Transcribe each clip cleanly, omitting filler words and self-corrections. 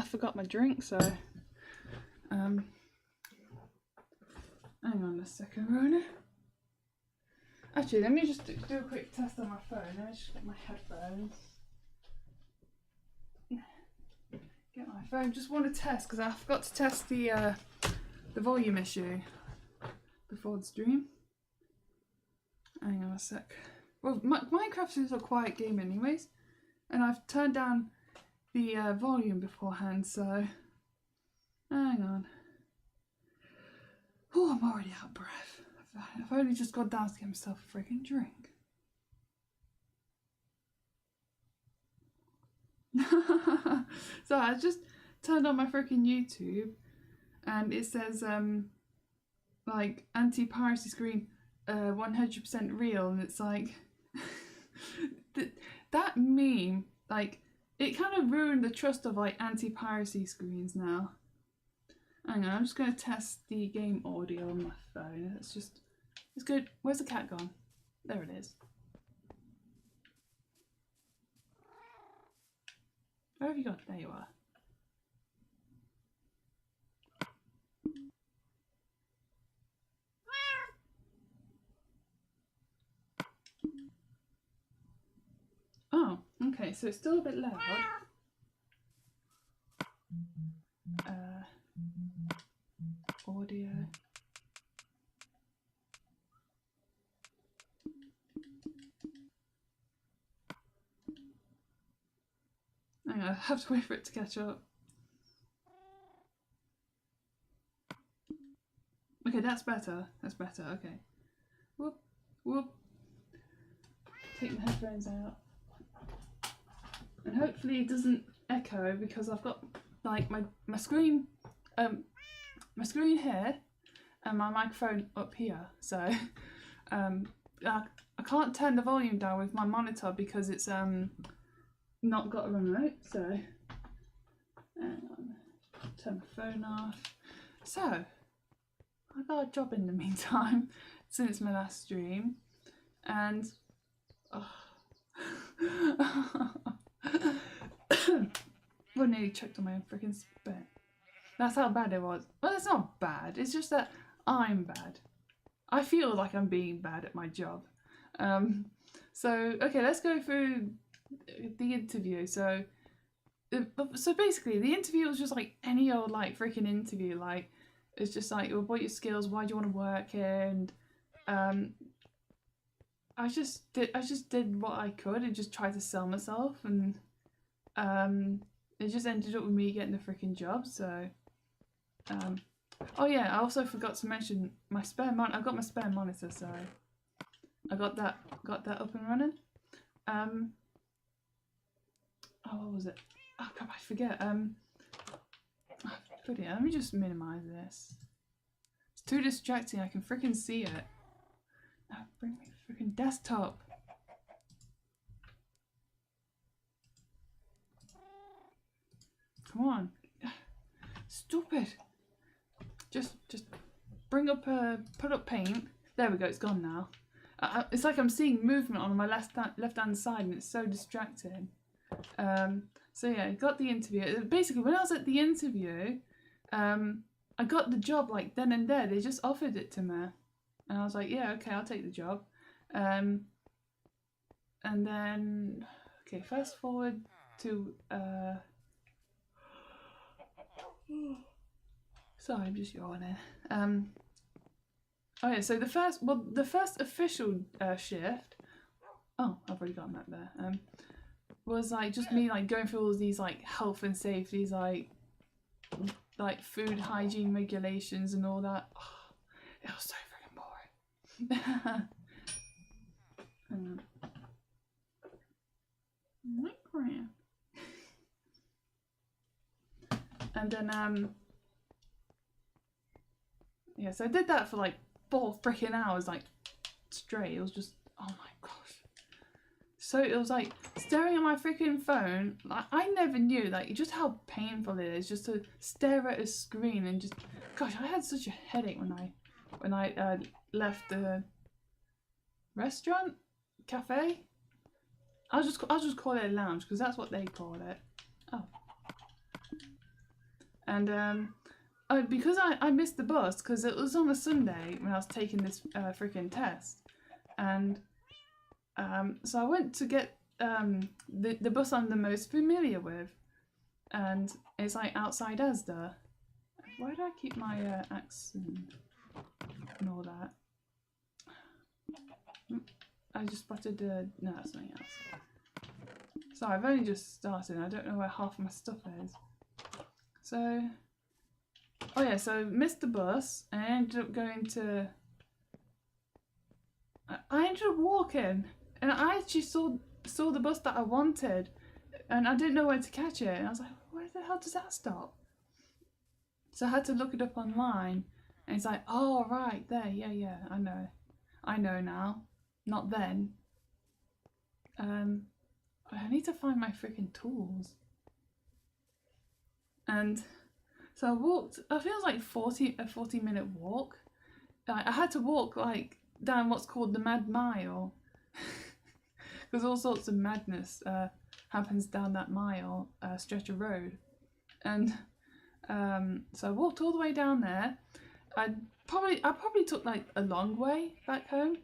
forgot my drink, so hang on a second, Rona. Actually, let me just do a quick test on my phone. Let me just get my headphones. Get my phone. Just want to test because I forgot to test the volume issue before the stream. Hang on a sec. Well, Minecraft is a quiet game anyways, and I've turned down the volume beforehand, so hang on. Oh, I'm already out of breath. I've only just got down to get myself a freaking drink. So I just turned on my freaking YouTube, and it says like anti-piracy screen 100% real, and it's like that meme, like it kind of ruined the trust of like anti-piracy screens now. Hang on, I'm just going to test the game audio on my phone. It's good. Where's the cat gone? There it is. Where have you gone? There you are. Oh, okay, so it's still a bit loud. Audio. Hang on, I have to wait for it to catch up. Okay, that's better. That's better, okay. Whoop, whoop. Take my headphones out. And hopefully it doesn't echo because I've got like my screen here and my microphone up here. So I can't turn the volume down with my monitor because it's not got a remote, so hang on. Turn my phone off. So I got a job in the meantime since my last stream, and I nearly choked on my own freaking spit. That's how bad it was. Well, it's not bad, it's just that I'm bad. I feel like I'm being bad at my job. So okay, let's go through the interview. So basically the interview was just like any old like freaking interview. Like it's just like, well, what are your skills, why do you want to work here? And I just did what I could and just tried to sell myself, and it just ended up with me getting the freaking job. So oh yeah, I also forgot to mention my spare monitor. I got my spare monitor, so I got that up and running. Oh, what was it? Oh crap, I forget. Let me just minimize this. It's too distracting. I can freaking see it. Now bring me the freaking desktop. Come on. Stupid. Just bring up put up paint. There we go. It's gone now. It's like I'm seeing movement on my left hand side, and it's so distracting. So yeah, I got the interview. Basically, when I was at the interview, I got the job like then and there. They just offered it to me, and I was like, yeah, okay, I'll take the job. And then, okay, fast forward to sorry, I'm just yawning. Oh yeah, so the first official shift. Oh, I've already got that there. Was like just me like going through all these like health and safety, like food hygiene regulations and all that. Oh, it was so freaking boring. And then yeah, so I did that for like 4 freaking hours like straight. It was just, oh my gosh. So it was like staring at my freaking phone. Like, I never knew like just how painful it is just to stare at a screen and just, gosh, I had such a headache when I left the restaurant, cafe. I'll just call it a lounge because that's what they call it. Oh, And because I missed the bus because it was on a Sunday when I was taking this freaking test, and so I went to get the bus I'm the most familiar with, and it's like outside Asda. Why do I keep my accent and all that? I just spotted no, that's something else. So I've only just started. I don't know where half of my stuff is. So, oh yeah, so missed the bus and I ended up going to. I ended up walking, and I actually saw the bus that I wanted, and I didn't know where to catch it. And I was like, where the hell does that stop? So I had to look it up online, and it's like, oh right there, yeah, I know now, not then. I need to find my freaking tools. And so I walked. I feel like a 40-minute walk. I had to walk like down what's called the Mad Mile, because all sorts of madness happens down that mile stretch of road, and so I walked all the way down there. I probably took like a long way back home,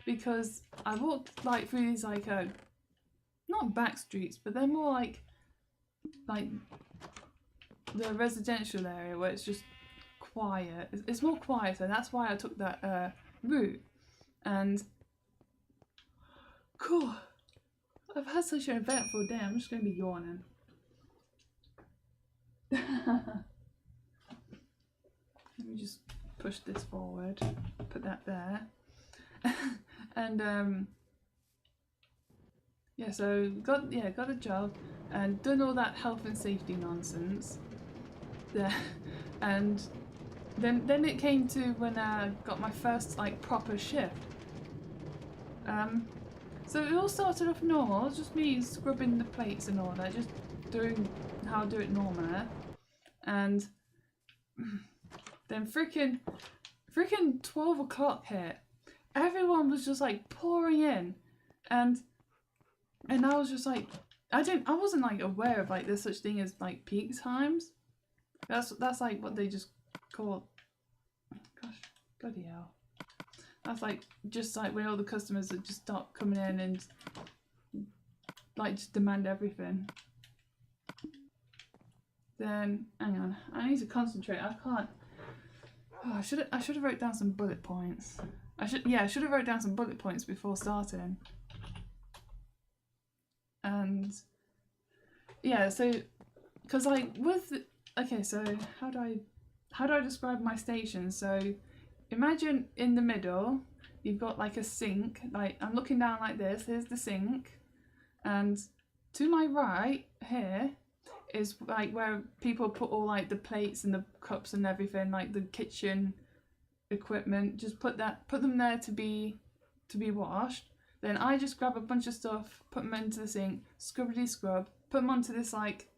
because I walked like through these like not back streets, but they're more like the residential area where it's just quiet. It's more quieter. That's why I took that route. And cool. I've had such an eventful day. I'm just going to be yawning. Let me just push this forward. Put that there. And yeah, so got a job and done all that health and safety nonsense there, and then it came to when I got my first like proper shift. So it all started off normal. It was just me scrubbing the plates and all that, just doing how I do it normally, and then freaking 12 o'clock hit. Everyone was just like pouring in, and I was just like, I wasn't like aware of like there's such thing as like peak times. That's like what they just call. Gosh, bloody hell. That's like just like when all the customers that just start coming in and like just demand everything. Then hang on, I need to concentrate. I can't. Oh, I should have wrote down some bullet points. I should have wrote down some bullet points before starting. And yeah, so because like okay, so how do I describe my station? So imagine in the middle you've got like a sink. Like I'm looking down like this. Here's the sink, and to my right here is like where people put all like the plates and the cups and everything, like the kitchen equipment. Just put them there to be washed. Then I just grab a bunch of stuff, put them into the sink, scrubbity scrub, put them onto this like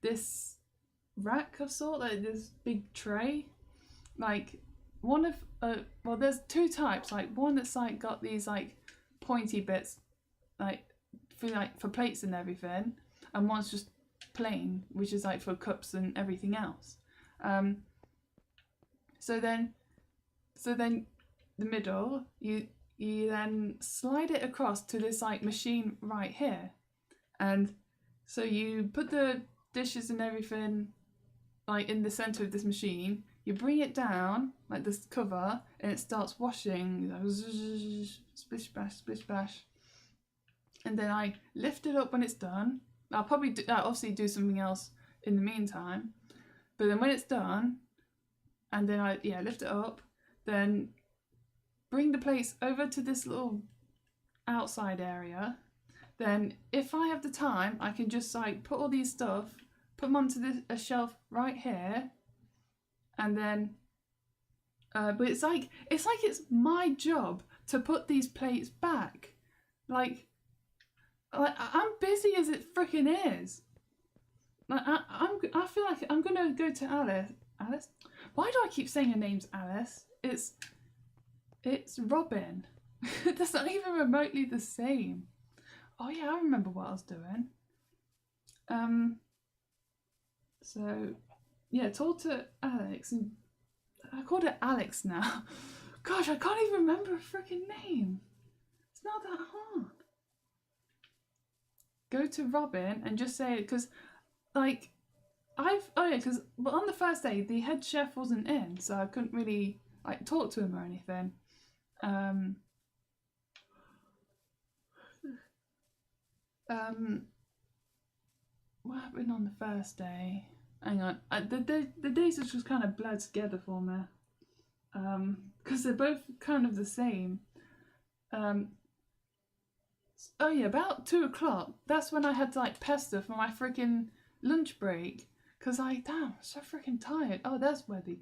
this rack of sort, like this big tray. Like one of well, there's two types. Like one that's like got these like pointy bits, like for plates and everything, and one's just plain, which is like for cups and everything else. So then the middle, you then slide it across to this like machine right here, and so you put the dishes and everything like in the center of this machine. You bring it down like this cover, and it starts washing. Splish bash, splish bash, and then I lift it up when it's done. I'll obviously do something else in the meantime, but then when it's done, and then I lift it up, then bring the plates over to this little outside area. Then if I have the time, I can just like put all these stuff, put them onto a shelf right here, and then but it's like it's my job to put these plates back. Like I'm busy as it freaking is. Like I feel like I'm gonna go to Alice. Why do I keep saying her name's Alice? It's Robin. That's not even remotely the same. Oh yeah, I remember what I was doing. So yeah, talk to Alex, and I called it Alex now. Gosh, I can't even remember a freaking name. It's not that hard. Go to Robin and just say it, because like because on the first day the head chef wasn't in, so I couldn't really like talk to him or anything. What happened on the first day? Hang on, the days are just kind of blurred together for me, because they're both kind of the same. Oh yeah, about 2 o'clock. That's when I had to like pester for my freaking lunch break, because damn, I'm so freaking tired. Oh, that's where the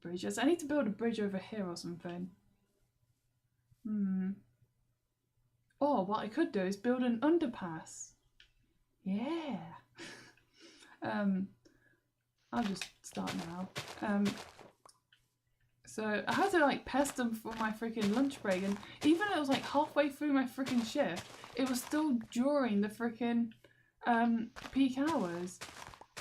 bridge is. I need to build a bridge over here or something. Or what I could do is build an underpass. Yeah. I'll just start now. So I had to like pest them for my freaking lunch break, and even though it was like halfway through my freaking shift, it was still during the freaking peak hours.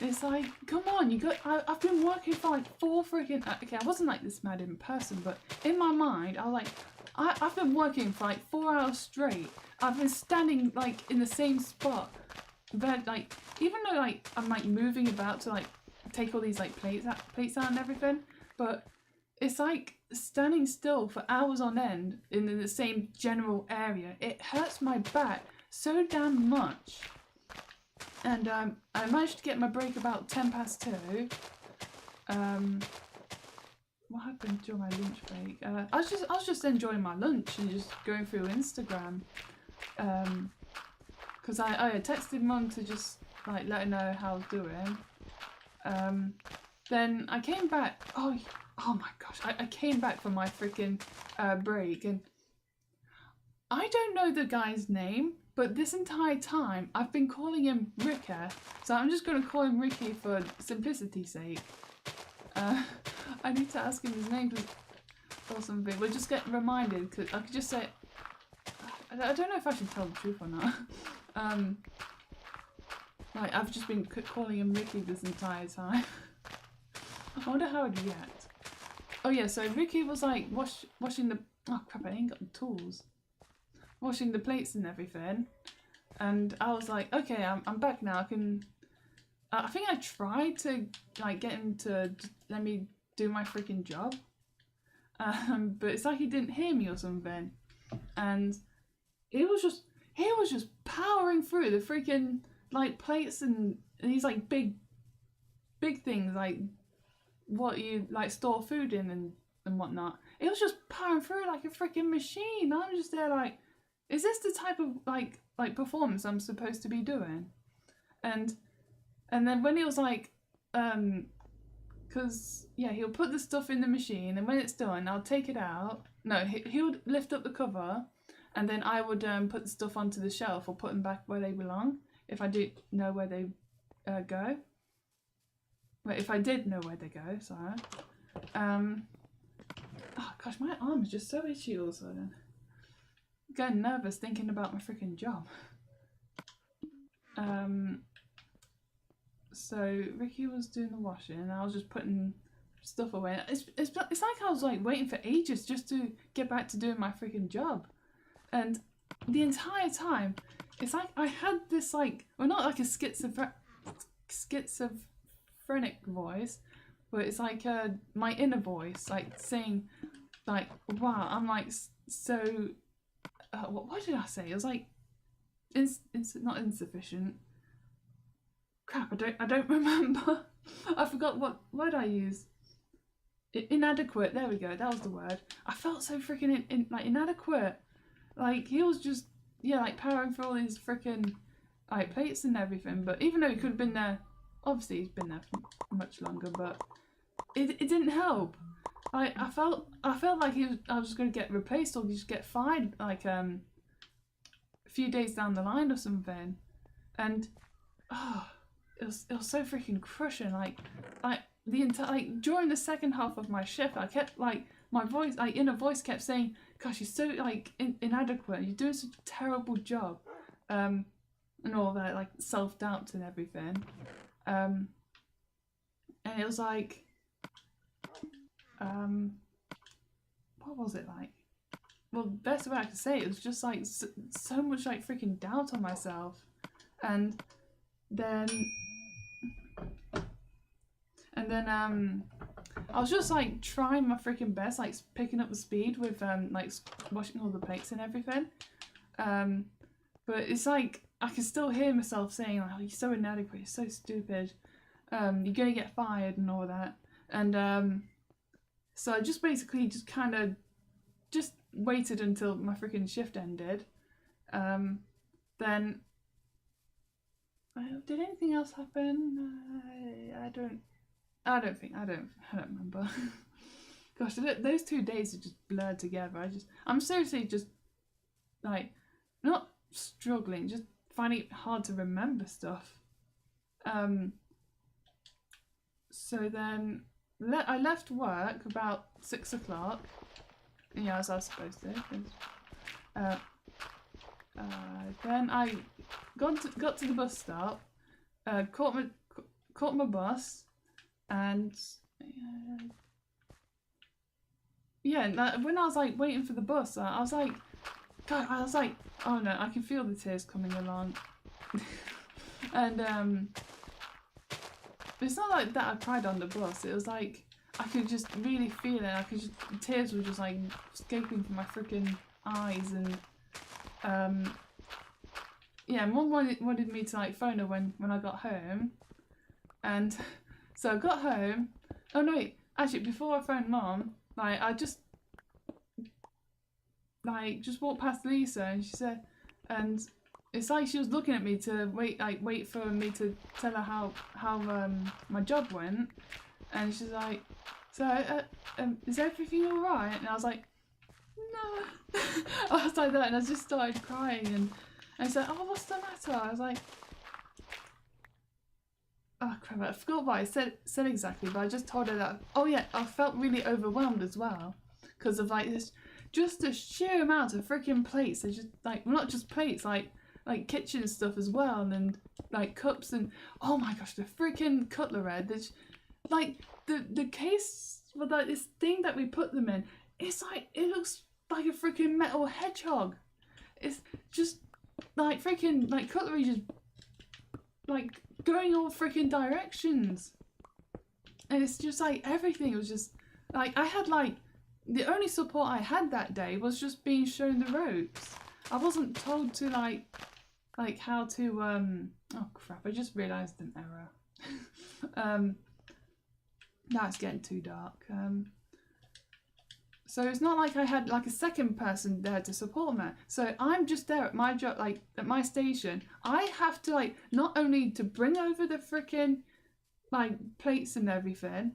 It's like, come on, I've been working for like 4 freaking. Okay, I wasn't like this mad in person, but in my mind, I was like, I've been working for like 4 hours straight. I've been standing like in the same spot, but like even though like I'm like moving about to like take all these like plates out and everything, but it's like standing still for hours on end in the same general area. It hurts my back so damn much. And I managed to get my break about 2:10. What happened during my lunch break? I was just enjoying my lunch and just going through Instagram. Because I had texted Mum to just like let her know how I was doing. Then I came back. Oh my gosh! I came back from my freaking break, and I don't know the guy's name, but this entire time I've been calling him Ricky, so I'm just gonna call him Ricky for simplicity's sake. I need to ask him his name or something. We'll just get reminded, because I could just say. I don't know if I should tell the truth or not. Like I've just been calling him Ricky this entire time. I wonder how he'd react. Oh yeah, so Ricky was like washing the. Oh crap! I ain't got the tools. Washing the plates and everything, and I was like, okay, I'm back now. I can. I think I tried to like get him to let me do my freaking job, but it's like he didn't hear me or something, and he was just powering through the freaking like plates and these like big things like what you like store food in and whatnot. It was just powering through like a freaking machine. I'm just there like, is this the type of like performance I'm supposed to be doing? And then when he was like, because yeah, he'll put the stuff in the machine, and when it's done, I'll take it out. No, he would lift up the cover, and then I would put the stuff onto the shelf or put them back where they belong, if I do know where they go. Well, if I did know where they go, sorry. Oh gosh, my arm is just so itchy all of a sudden. I'm getting nervous thinking about my freaking job. So Ricky was doing the washing, and I was just putting stuff away. It's like I was like waiting for ages just to get back to doing my freaking job, and the entire time, it's like I had this like, well, not like a schizophrenic voice, but it's like my inner voice like saying like, wow, I'm like so. What did I say? It was like, not insufficient. Crap, I don't remember. I forgot what word I used. Inadequate. There we go. That was the word. I felt so freaking like inadequate. Like he was just like powering through all these freaking like plates and everything. But even though he could have been there, obviously he's been there for much longer. But it didn't help. I felt like I was just gonna get replaced or just get fired like a few days down the line or something. And it was so freaking crushing. Like the entire during the second half of my shift, I kept like my voice, like inner voice, kept saying, "Gosh, you're so like inadequate. You're doing such a terrible job," and all that like self-doubt and everything. and it was like, what was it like? Well, the best way I could say it was just like so much like freaking doubt on myself, and then I was just like trying my freaking best, like picking up the speed with like washing all the plates and everything, but it's like I can still hear myself saying like, oh, you're so inadequate, you're so stupid, you're gonna get fired and all that, and so I just basically just kind of just waited until my freaking shift ended. Then did anything else happen? I don't remember. Gosh, those 2 days are just blurred together. I'm seriously just like not struggling, just finding it hard to remember stuff. So then I left work about 6 o'clock. Yeah, as I was supposed to. Then I got to the bus stop, caught my bus, and yeah, when I was like waiting for the bus, I was like, God, I was like, oh no, I can feel the tears coming along, and it's not like that I cried on the bus. It was like I could just really feel it. Tears were just like escaping from my freaking eyes, and yeah, Mum wanted me to like phone her when I got home, and so I got home. Oh no, wait, actually before I phoned Mum, like I just walked past Lisa, and she said, and it's like she was looking at me to wait for me to tell her how my job went, and she's like, so is everything all right? And I was like, no. I was like that, and I just started crying, and I said, oh, what's the matter? I was like, oh crap, I forgot what I said exactly, but I just told her that, oh yeah, I felt really overwhelmed as well, because of like this, just the sheer amount of freaking plates. They're just like, well, not just plates, like kitchen stuff as well, and then like cups, and oh my gosh, the freaking cutlery. There's like the case with like this thing that we put them in, it's like, it looks like a freaking metal hedgehog. It's just like freaking like cutlery just like going all freaking directions, and it's just like everything was just like, I had like, the only support I had that day was just being shown the ropes. I wasn't told to like how to oh crap, I just realised an error. Now it's getting too dark. So it's not like I had like a second person there to support me. So I'm just there at my job, like at my station. I have to like not only to bring over the freaking like plates and everything,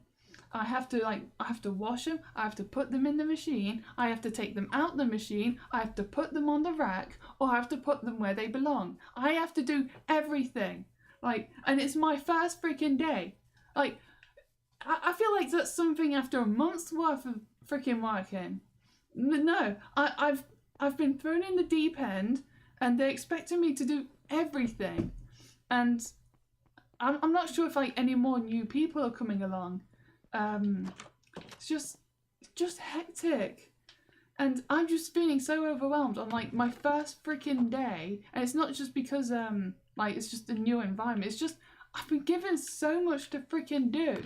I have to wash them, I have to put them in the machine, I have to take them out the machine, I have to put them on the rack, or I have to put them where they belong. I have to do everything. Like, and it's my first freaking day. Like, I feel like that's something after a month's worth of freaking working. No, I've been thrown in the deep end, and they're expecting me to do everything. And I'm not sure if like any more new people are coming along. It's just hectic, and I'm just feeling so overwhelmed on like my first freaking day. And it's not just because like it's just a new environment, it's just I've been given so much to freaking do,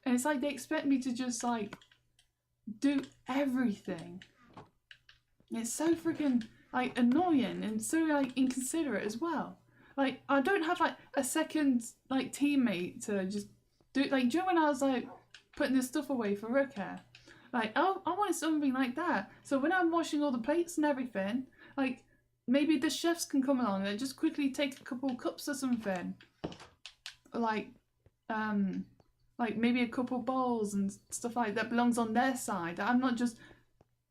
and it's like they expect me to just like do everything. It's so freaking like annoying, and so like inconsiderate as well. Like I don't have like a second like teammate to just do it. Like, do you know when I was like putting this stuff away for Rookhair? Like, oh, I wanted something like that. So when I'm washing all the plates and everything, like maybe the chefs can come along and just quickly take a couple cups or something. Like maybe a couple bowls and stuff like that belongs on their side. I'm not just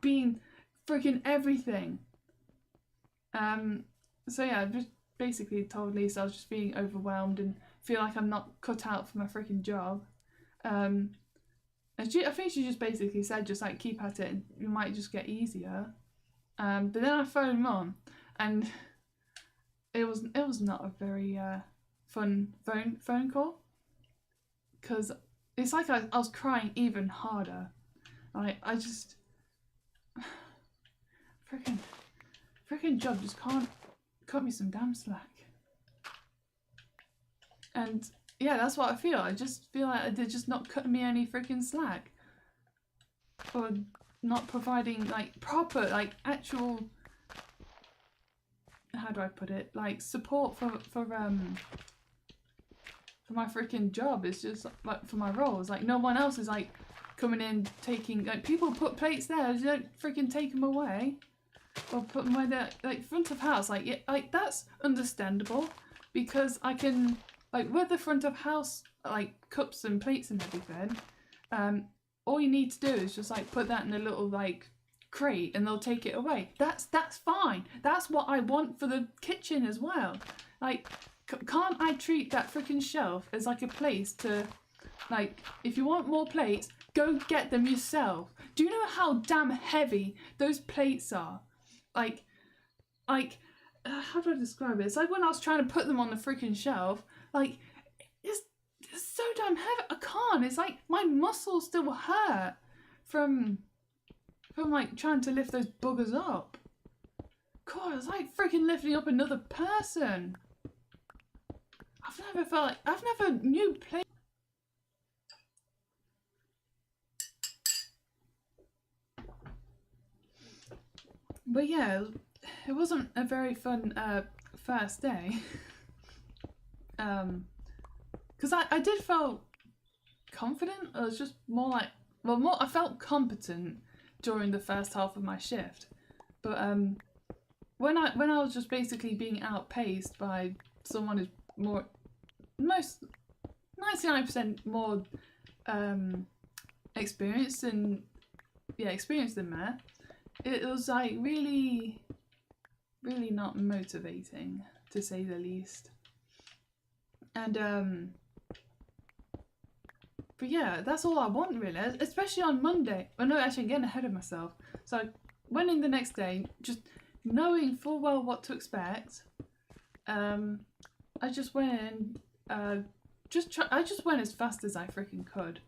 being freaking everything. So yeah, I just basically told Lisa I was just feeling overwhelmed and feel like I'm not cut out for my freaking job. And I think she just basically said, just like keep at it, and it might just get easier. But then I phoned Mum, and it was not a very fun phone call, because it's like I was crying even harder. I just freaking job just can't cut me some damn slack. And yeah, that's what I feel. I just feel like they're just not cutting me any freaking slack, or not providing like proper, like actual, how do I put it, like support for my freaking job. It's just like for my roles. Like no one else is like coming in taking, like people put plates there, they don't freaking take them away or put them where they're like front of house. Like yeah, like that's understandable because I can, like with the front of house like cups and plates and everything, all you need to do is just like put that in a little like crate and they'll take it away. That's fine. That's what I want for the kitchen as well. Like can't I treat that freaking shelf as like a place to, like, if you want more plates, go get them yourself. Do you know how damn heavy those plates are? Like how do I describe it? It's like when I was trying to put them on the freaking shelf, like it's so damn heavy. I can't. It's like my muscles still hurt from like trying to lift those buggers up. God, it's like freaking lifting up another person. I've never knew play. But yeah, it wasn't a very fun first day. Because I did feel confident. I was just more like, well, I felt competent during the first half of my shift. But when I was just basically being outpaced by someone who's most 99% more experienced than Matt, it was like really not motivating, to say the least. And but yeah, that's all I want really, especially on Monday. Oh no, actually I'm getting ahead of myself. So I went in the next day just knowing full well what to expect. I just went in, I just went as fast as I freaking could,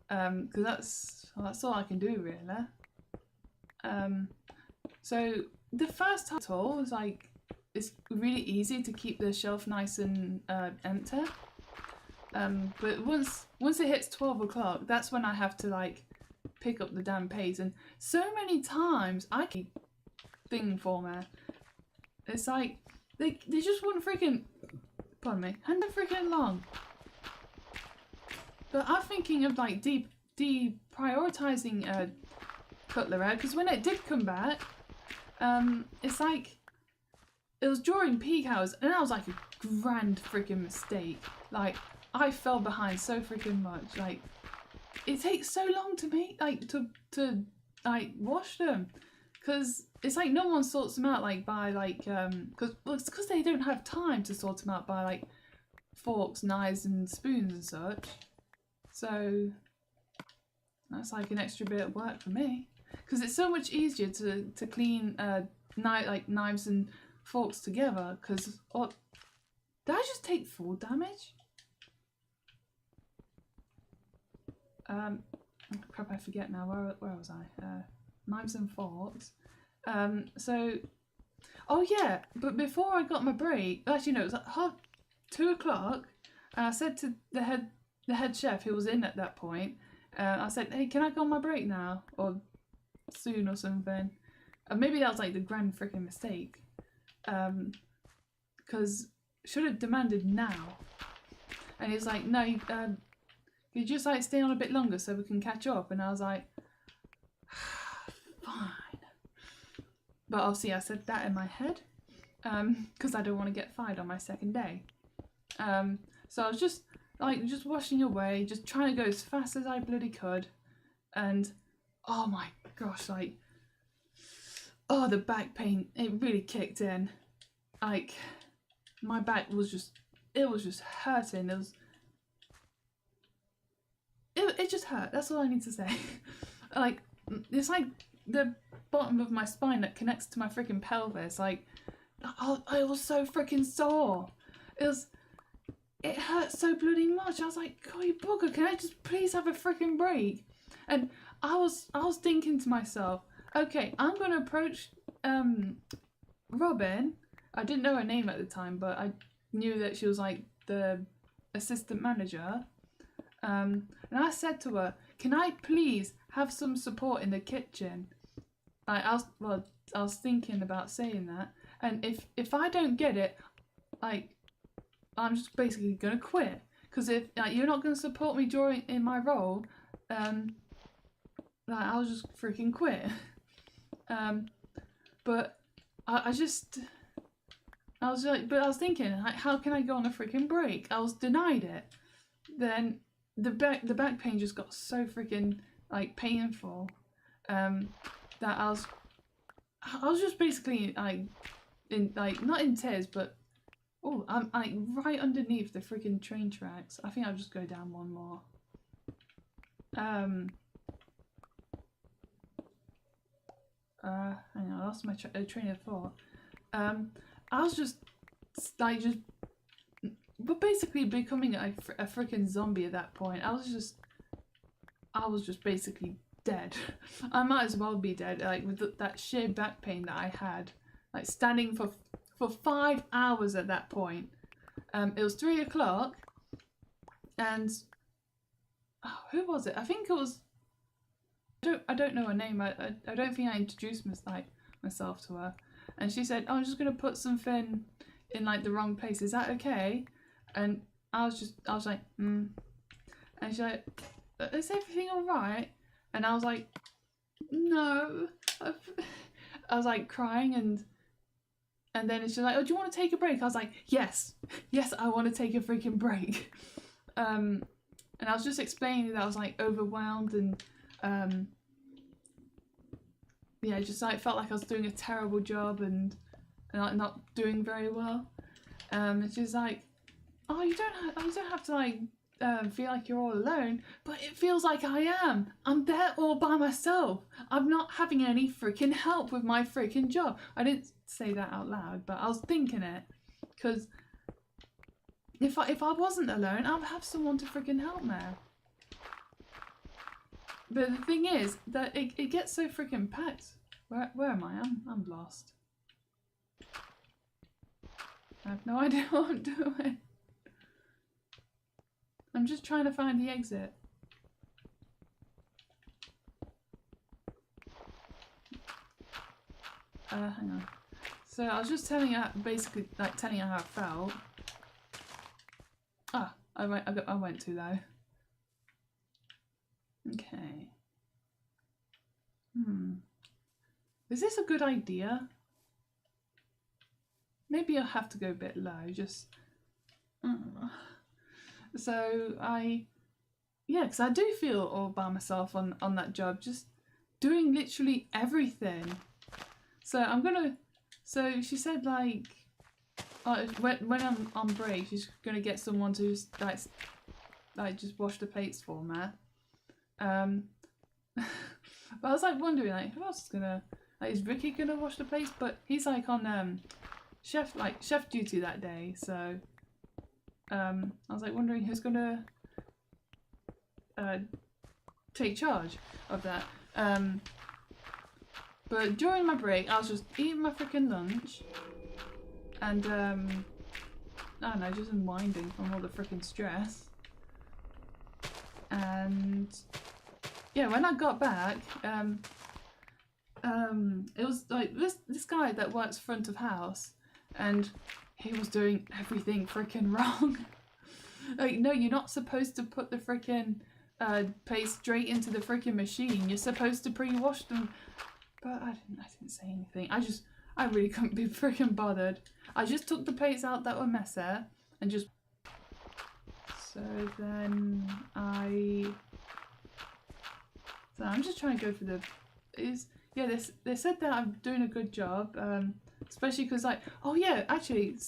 because that's all I can do really. So the first tool was like, it's really easy to keep the shelf nice and empty. But once it hits 12 o'clock, that's when I have to like pick up the damn pace. And so many times I keep thing for me. It's like they just wouldn't freaking, pardon me, hand them freaking long. But I'm thinking of like deprioritizing cutlery, because when it did come back, it's like it was during peak hours, and that was like a grand freaking mistake. Like I fell behind so freaking much. Like it takes so long to make to wash them, because it's like no one sorts them out like by like because they don't have time to sort them out by like forks, knives and spoons and such. So that's like an extra bit of work for me, because it's so much easier to clean knives and forks together. Because did I just take full damage? Crap, I forget now. Where was I? Knives and forks. So, oh yeah, but before I got my break, actually no, it was like 2 o'clock, and I said to the head chef who was in at that point, I said, hey, can I go on my break now, or soon, or something? Maybe that was like the grand freaking mistake, because should have demanded now. And he's like, no, you just like stay on a bit longer so we can catch up. And I was like, fine. But obviously I said that in my head, because I don't want to get fired on my second day. So I was just washing away, just trying to go as fast as I bloody could. And oh my gosh, like, oh, the back pain, it really kicked in. Like, my back was just hurting. It just hurt. That's all I need to say. Like, it's like the bottom of my spine that connects to my freaking pelvis. Like, I was so freaking sore. it hurt so bloody much. I was like, God, you bugger, can I just please have a freaking break? And I was thinking to myself, okay, I'm gonna approach Robin. I didn't know her name at the time, but I knew that she was like the assistant manager. And I said to her, can I please have some support in the kitchen? I was thinking about saying that, and if I don't get it, like, I'm just basically gonna quit. Because if you're not gonna support me in my role, I'll just freaking quit. But I was thinking, like, how can I go on a freaking break? I was denied it. Then the back pain just got so freaking like painful, that I was just basically not in tears, but I'm like right underneath the freaking train tracks. I think I'll just go down one more. Hang on, I lost my train of thought. I was just but basically becoming a freaking zombie at that point. I was just basically dead. I might as well be dead, like with that sheer back pain that I had, like standing for 5 hours at that point. It was 3 o'clock, and who was it? I think it was. I don't know her name. I don't think I introduced myself to her, and she said, "Oh, I'm just gonna put something in like the wrong place. Is that okay?" And I was like, and she's like, "Is everything all right?" And I was like, "No." I was like crying, and then she's like, "Oh, do you want to take a break?" I was like, yes, I want to take a freaking break. And I was just explaining that I was like overwhelmed and yeah, just like felt like I was doing a terrible job and like not doing very well. And she's like, "Oh, you don't have to like feel like you're all alone, but it feels like I am. I'm there all by myself. I'm not having any freaking help with my freaking job." I didn't say that out loud, but I was thinking it, because if I wasn't alone, I'd have someone to freaking help me. But the thing is that it gets so freaking packed. Where am I? I'm lost. I have no idea what I'm doing. I'm just trying to find the exit. Hang on. So I was just telling her, basically like telling her how it felt. I went too low. Okay. Is this a good idea? Maybe I'll have to go a bit low, just... So because I do feel all by myself on that job, just doing literally everything. So she said like, when I'm on break, she's gonna get someone to like just wash the plates for me. But I was like wondering, like, who else is gonna, like, is Ricky gonna wash the plates? But he's like on chef duty that day, so I was like wondering who's gonna take charge of that. But during my break, I was just eating my freaking lunch, and I don't know, just unwinding from all the freaking stress. And yeah, when I got back, it was like this guy that works front of house, and he was doing everything freaking wrong. Like, no, you're not supposed to put the freaking plates straight into the freaking machine. You're supposed to pre-wash them. But I didn't say anything. I really couldn't be freaking bothered. I just took the plates out that were messy and just... So then So I'm just trying to go for the... They said that I'm doing a good job, especially because, like, oh yeah, actually,